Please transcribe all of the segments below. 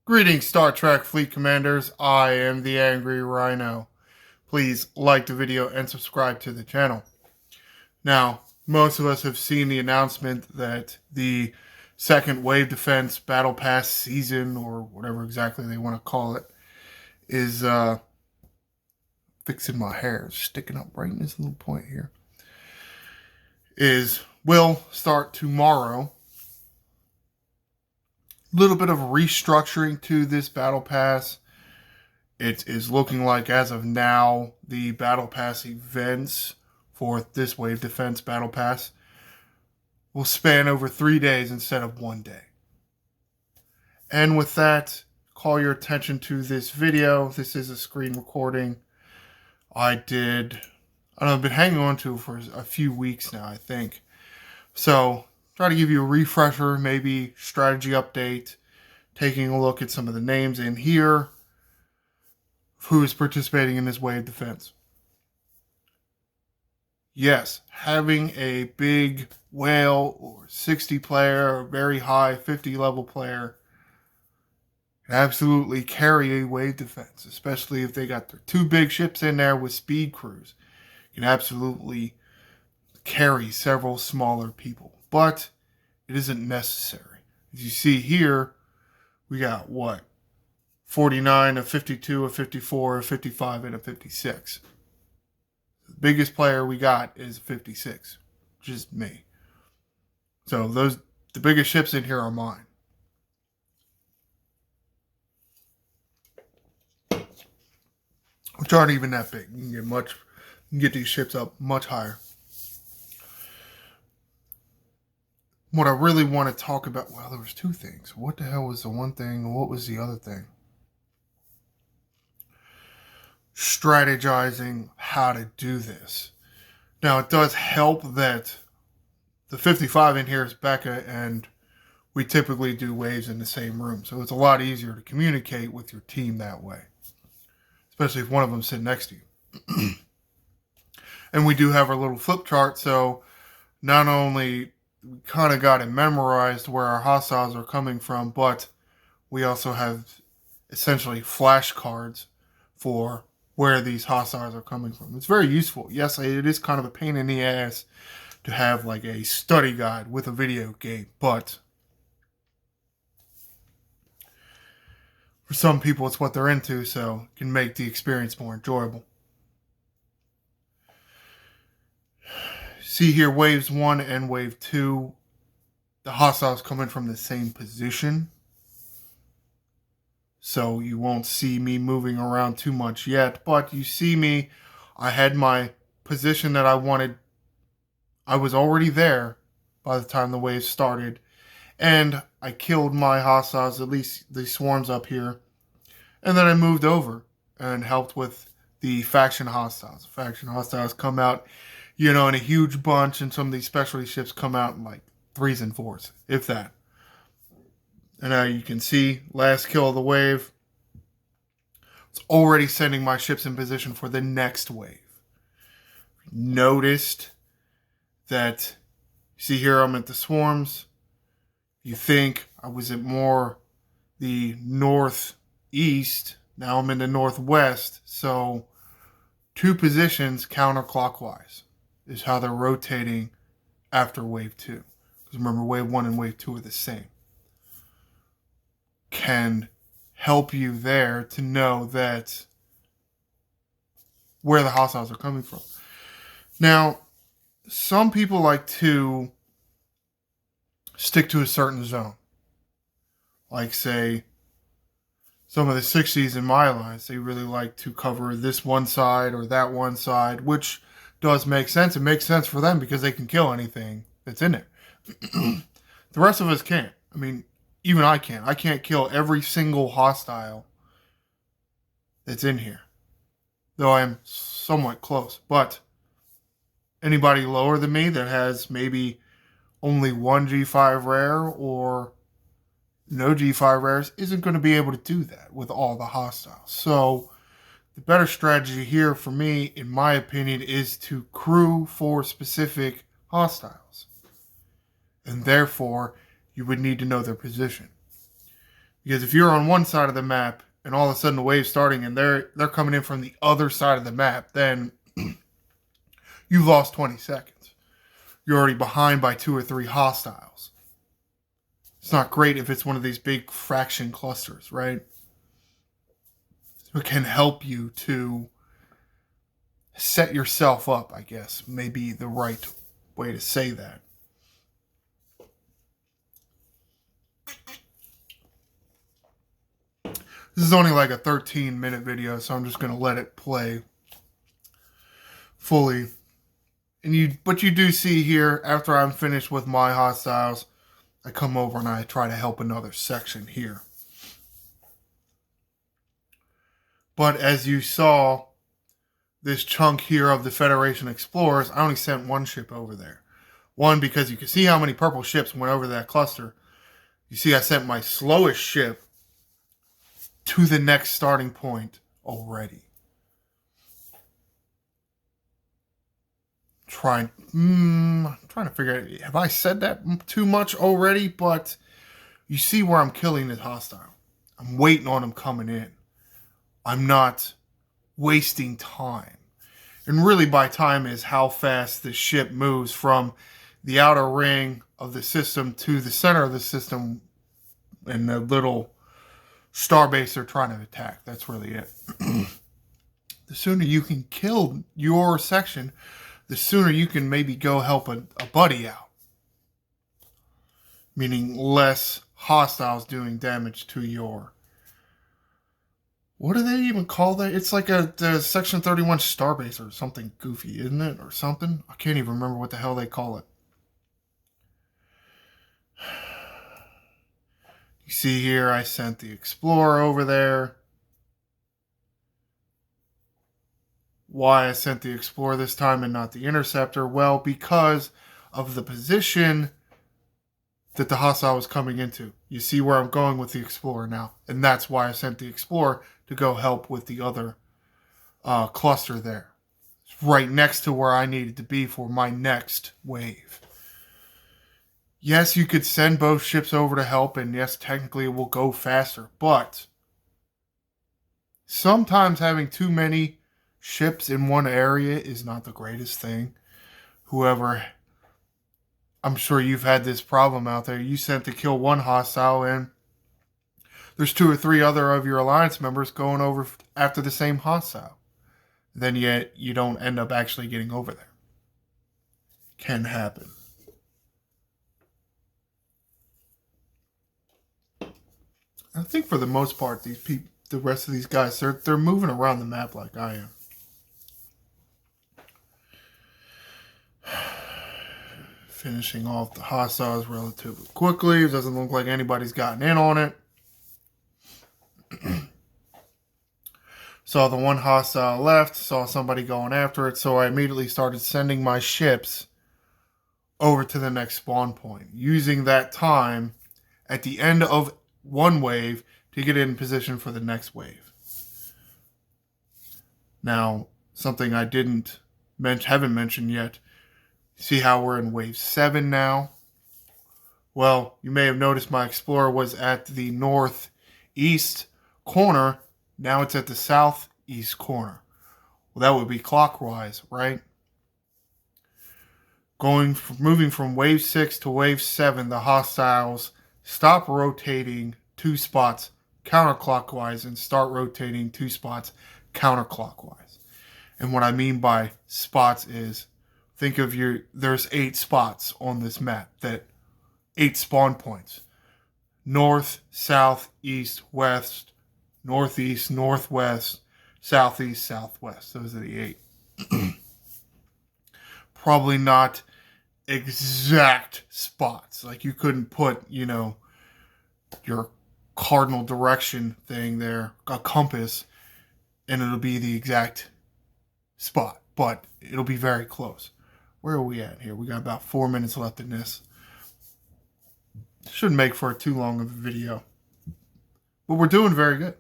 Greetings, Star Trek Fleet Commanders. I am the Angry Rhino. Please like the video and subscribe to the channel. Now, most of us have seen the announcement that the second Wave Defense Battle Pass season, or whatever exactly they want to call it, is fixing my hair, sticking up right in this little point here, will start tomorrow. Little bit of restructuring to this battle pass. It is looking like, as of now, the battle pass events for this Wave Defense battle pass will span over 3 days instead of 1 day. And with that, call your attention to this video. This is a screen recording I've been hanging on to for a few weeks now, I think. So try to give you a refresher, maybe strategy update, taking a look at some of the names in here, who is participating in this Wave Defense. Yes, having a big whale or 60 player or very high 50 level player can absolutely carry a Wave Defense, especially if they got their two big ships in there with speed crews. Can absolutely carry several smaller people, but it isn't necessary. As you see here, we got what? 49, a 52, a 54, a 55, and a 56. The biggest player we got is 56, which is me. So the biggest ships in here are mine. Which aren't even that big. You can get these ships up much higher. What I really want to talk about, well, there was two things. What the hell was the one thing, and what was the other thing? Strategizing how to do this. Now, it does help that the 55 in here is Becca, and we typically do waves in the same room. So it's a lot easier to communicate with your team that way, especially if one of them sitting next to you. And we do have our little flip chart, so not only we kind of got it memorized where our hostiles are coming from, but we also have essentially flashcards for where these hostiles are coming from. It's very useful. Yes, it is kind of a pain in the ass to have like a study guide with a video game, but for some people it's what they're into, so it can make the experience more enjoyable. See here, waves 1 and wave 2, the hostiles coming from the same position. So you won't see me moving around too much yet, but you see me, I had my position that I wanted. I was already there by the time the wave started, and I killed my hostiles, at least the swarms up here, and then I moved over and helped with the faction hostiles. Faction hostiles come out, in a huge bunch, and some of these specialty ships come out in like 3s and 4s, if that. And now you can see, last kill of the wave. It's already sending my ships in position for the next wave. Noticed that, see here, I'm at the swarms. You think I was at more the northeast. Now I'm in the northwest. So 2 positions counterclockwise is how they're rotating after wave 2. Because remember, wave 1 and wave 2 are the same. Can help you there to know that where the hostiles are coming from. Now, some people like to stick to a certain zone. Like, say, some of the 60s in my alliance, they really like to cover this one side or that one side, which does make sense. It makes sense for them because they can kill anything that's in there. The rest of us can't. I mean, even I can't. I can't kill every single hostile that's in here, though I am somewhat close. But anybody lower than me that has maybe only 1 G5 rare or no G5 rares isn't going to be able to do that with all the hostiles. So the better strategy here for me, in my opinion, is to crew for specific hostiles. And therefore, you would need to know their position. Because if you're on one side of the map and all of a sudden the wave's starting and they're coming in from the other side of the map, then you've lost 20 seconds. You're already behind by 2 or 3 hostiles. It's not great if it's one of these big fraction clusters, right? So it can help you to set yourself up, I guess, may be the right way to say that. This is only like a 13-minute video, so I'm just going to let it play fully. But you do see here, after I'm finished with my hostiles, I come over and I try to help another section here. But as you saw, this chunk here of the Federation Explorers, I only sent one ship over there. One, because you can see how many purple ships went over that cluster. You see I sent my slowest ship to the next starting point already. I'm trying to figure out, have I said that too much already? But you see where I'm killing this hostile. I'm waiting on him coming in. I'm not wasting time. And really by time is how fast the ship moves from the outer ring of the system to the center of the system and the little starbase they're trying to attack. That's really it. The sooner you can kill your section, the sooner you can maybe go help a buddy out. Meaning less hostiles doing damage to your... What do they even call that? It's like the Section 31 starbase or something goofy, isn't it? Or something? I can't even remember what the hell they call it. You see here, I sent the Explorer over there. Why I sent the Explorer this time and not the Interceptor? Well, because of the position that the hostile was coming into. You see where I'm going with the Explorer now. And that's why I sent the Explorer to go help with the other cluster there. It's right next to where I needed to be for my next wave. Yes, you could send both ships over to help, and yes, technically it will go faster, but sometimes having too many ships in one area is not the greatest thing. I'm sure you've had this problem out there. You sent to kill one hostile, and there's 2 or 3 other of your alliance members going over after the same hostile. Then yet you don't end up actually getting over there. Can happen. I think for the most part, the rest of these guys, they're moving around the map like I am. Finishing off the hostiles relatively quickly. It doesn't look like anybody's gotten in on it. Saw the one hostile left, saw somebody going after it, so I immediately started sending my ships over to the next spawn point, using that time at the end of one wave to get in position for the next wave. Now, something I haven't mentioned yet. See how we're in wave 7 now? Well, you may have noticed my Explorer was at the northeast corner. Now it's at the southeast corner. Well, that would be clockwise, right? Moving from wave 6 to wave 7, the hostiles stop rotating 2 spots counterclockwise and start rotating 2 spots counterclockwise. And what I mean by spots is, think of there's 8 spots on this map, 8 spawn points. North, south, east, west, northeast, northwest, southeast, southwest. Those are the 8. Probably not exact spots. Like you couldn't put, your cardinal direction thing there, a compass, and it'll be the exact spot, but it'll be very close. Where are we at here? We got about 4 minutes left in this. Shouldn't make for too long of a video, but we're doing very good.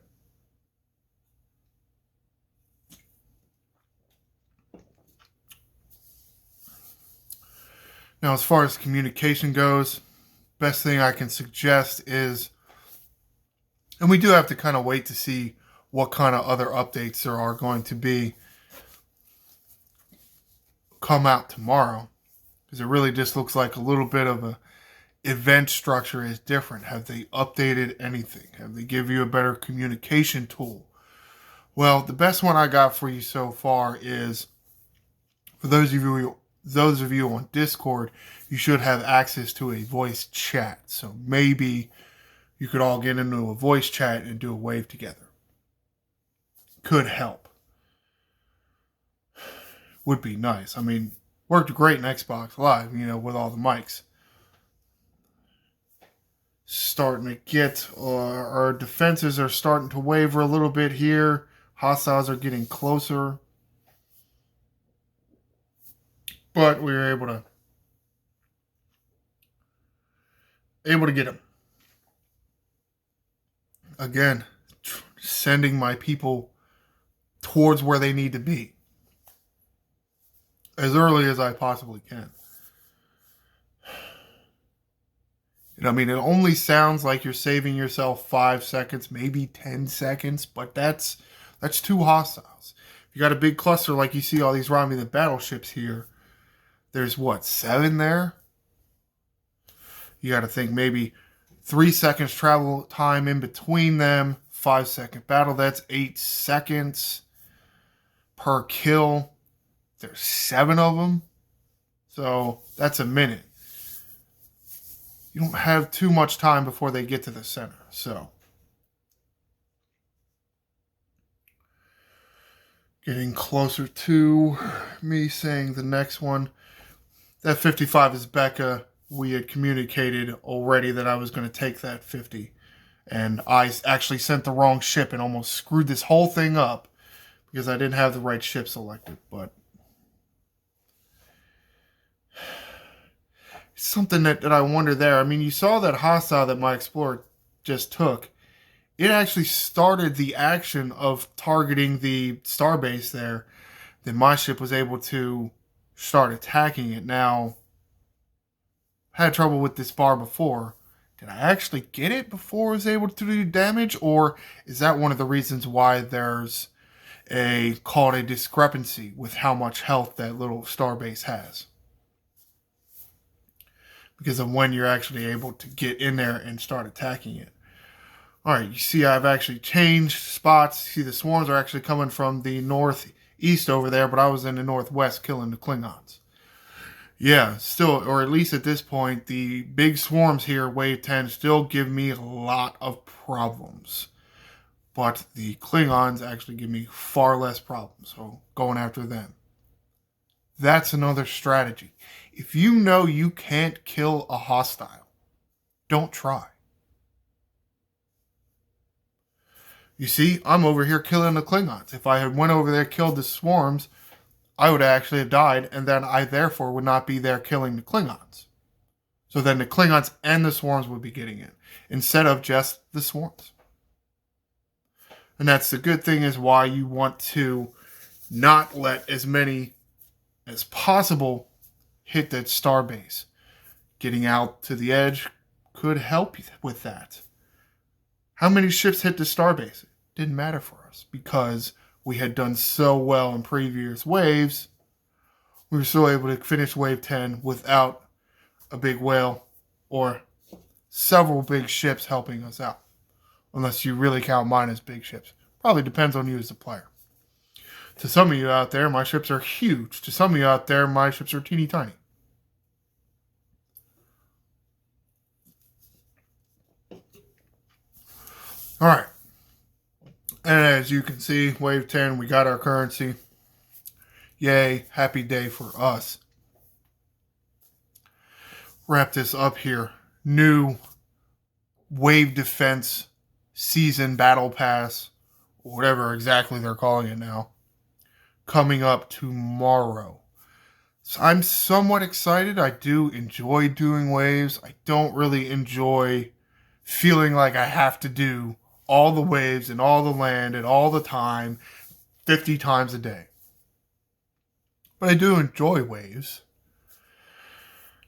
Now, as far as communication goes, best thing I can suggest is And we do have to kind of wait to see what kind of other updates there are going to be come out tomorrow. Because it really just looks like a little bit of a event structure is different. Have they updated anything? Have they give you a better communication tool? Well, the best one I got for you so far is, for those of you on Discord, you should have access to a voice chat. So maybe you could all get into a voice chat and do a wave together. Could help. Would be nice. I mean, worked great in Xbox Live, with all the mics. Starting to get, our defenses are starting to waver a little bit here. Hostiles are getting closer. But we were able to get them. Again, sending my people towards where they need to be as early as I possibly can. I mean, it only sounds like you're saving yourself 5 seconds, maybe 10 seconds, but that's two hostiles. If you got a big cluster like you see all these Romulan battleships here, there's 7 there? You got to think maybe 3 seconds travel time in between them, 5-second battle, that's 8 seconds per kill. There's 7 of them, so that's a minute. You don't have too much time before they get to the center, so. Getting closer to me saying the next one. That 55 is Becca. We had communicated already that I was going to take that 50. And I actually sent the wrong ship and almost screwed this whole thing up because I didn't have the right ship selected. But something that I wonder there. I mean, you saw that hostile that my Explorer just took. It actually started the action of targeting the starbase there. Then my ship was able to start attacking it. Now, I had trouble with this bar before. Did I actually get it before I was able to do damage? Or is that one of the reasons why there's called a discrepancy with how much health that little starbase has? Because of when you're actually able to get in there and start attacking it. Alright, you see I've actually changed spots. See, the swarms are actually coming from the northeast over there, but I was in the northwest killing the Klingons. Yeah, still, or at least at this point, the big swarms here, Wave 10, still give me a lot of problems. But the Klingons actually give me far less problems, so going after them. That's another strategy. If you know you can't kill a hostile, don't try. You see, I'm over here killing the Klingons. If I had went over there, killed the swarms, I would actually have died, and then I therefore would not be there killing the Klingons. So then the Klingons and the swarms would be getting in, instead of just the swarms. And that's the good thing, is why you want to not let as many as possible hit that starbase. Getting out to the edge could help you with that. How many ships hit the starbase? It didn't matter for us because we had done so well in previous waves. We were still able to finish wave 10 without a big whale or several big ships helping us out. Unless you really count mine as big ships. Probably depends on you as a player. To some of you out there, my ships are huge. To some of you out there, my ships are teeny tiny. Alright. And as you can see, wave 10, we got our currency. Yay, happy day for us. Wrap this up here. New wave defense season battle pass, whatever exactly they're calling it now, coming up tomorrow. So I'm somewhat excited. I do enjoy doing waves. I don't really enjoy feeling like I have to do all the waves and all the land and all the time 50 times a day. But I do enjoy waves.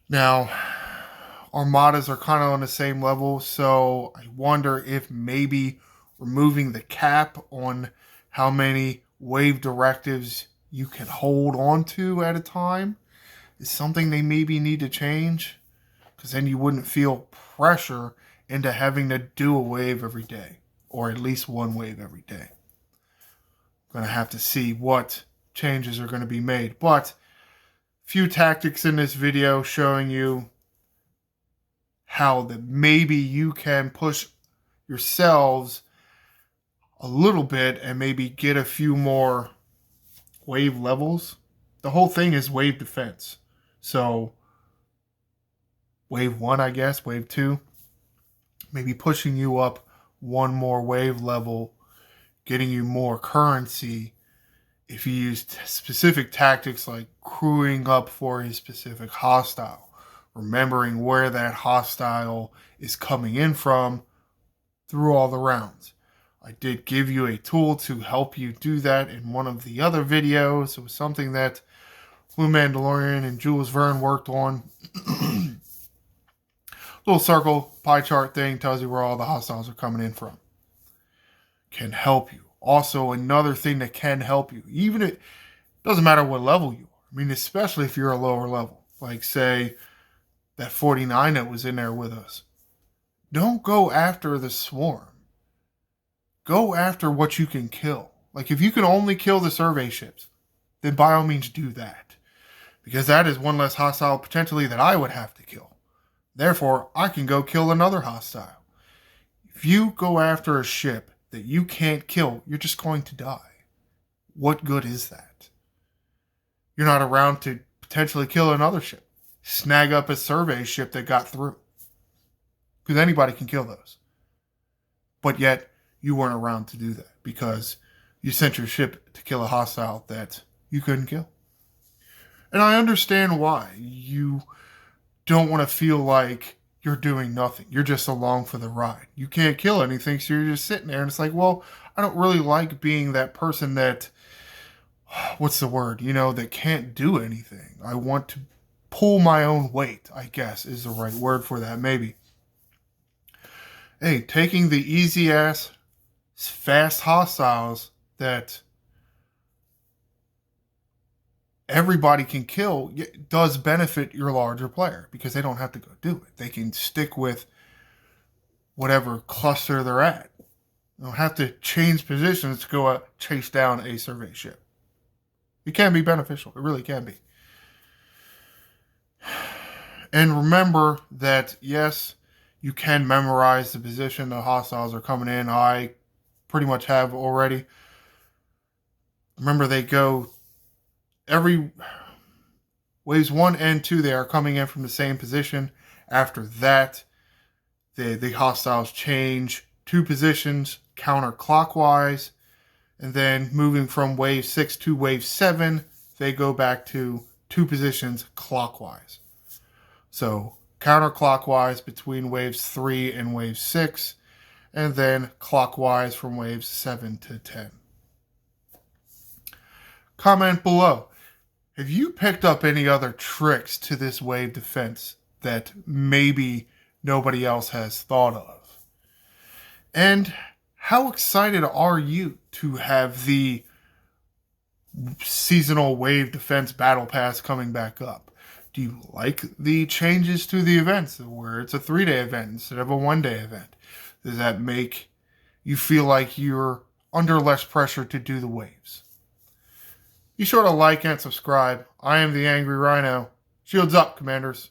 Now, armadas are kind of on the same level, so I wonder if maybe removing the cap on how many wave directives you can hold on to at a time is something they maybe need to change, because then you wouldn't feel pressure into having to do a wave every day, or at least one wave every day. I'm going to have to see what changes are going to be made, but few tactics in this video showing you how that maybe you can push yourselves a little bit and maybe get a few more wave levels. The whole thing is wave defense. So wave 1, I guess, wave 2, maybe pushing you up one more wave level, getting you more currency if you use specific tactics like crewing up for a specific hostile, remembering where that hostile is coming in from through all the rounds. I did give you a tool to help you do that in one of the other videos. It was something that Blue Mandalorian and Jules Verne worked on. Little circle pie chart thing tells you where all the hostiles are coming in from. Can help you. Also, another thing that can help you, even if it doesn't matter what level you are. I mean, especially if you're a lower level, like say that 49 that was in there with us. Don't go after the swarm. Go after what you can kill. Like if you can only kill the survey ships, then by all means do that. Because that is one less hostile potentially that I would have to kill. Therefore, I can go kill another hostile. If you go after a ship that you can't kill, you're just going to die. What good is that? You're not around to potentially kill another ship. Snag up a survey ship that got through. Because anybody can kill those. But yet, you weren't around to do that because you sent your ship to kill a hostile that you couldn't kill. And I understand why. You don't want to feel like you're doing nothing. You're just along for the ride. You can't kill anything, so you're just sitting there. And it's like, well, I don't really like being that person that, what's the word? That can't do anything. I want to pull my own weight, I guess, is the right word for that, maybe. Hey, taking the easy-ass, fast hostiles that everybody can kill does benefit your larger player because they don't have to go do it. They can stick with whatever cluster they're at. They don't have to change positions to go out chase down a survey ship. It can be beneficial. It really can be. And remember that, yes, you can memorize the position the hostiles are coming in. I pretty much have already. Remember, they go every waves 1 and 2, they are coming in from the same position. After that, the hostiles change 2 positions counterclockwise. And then moving from wave 6 to wave 7, they go back to 2 positions clockwise. So counterclockwise between waves 3 and wave 6. And then clockwise from waves 7 to 10. Comment below. Have you picked up any other tricks to this wave defense that maybe nobody else has thought of? And how excited are you to have the seasonal wave defense battle pass coming back up? Do you like the changes to the events where it's a 3-day event instead of a 1-day event? Does that make you feel like you're under less pressure to do the waves? Be sure to like and subscribe. I am the Angry Rhino. Shields up, Commanders.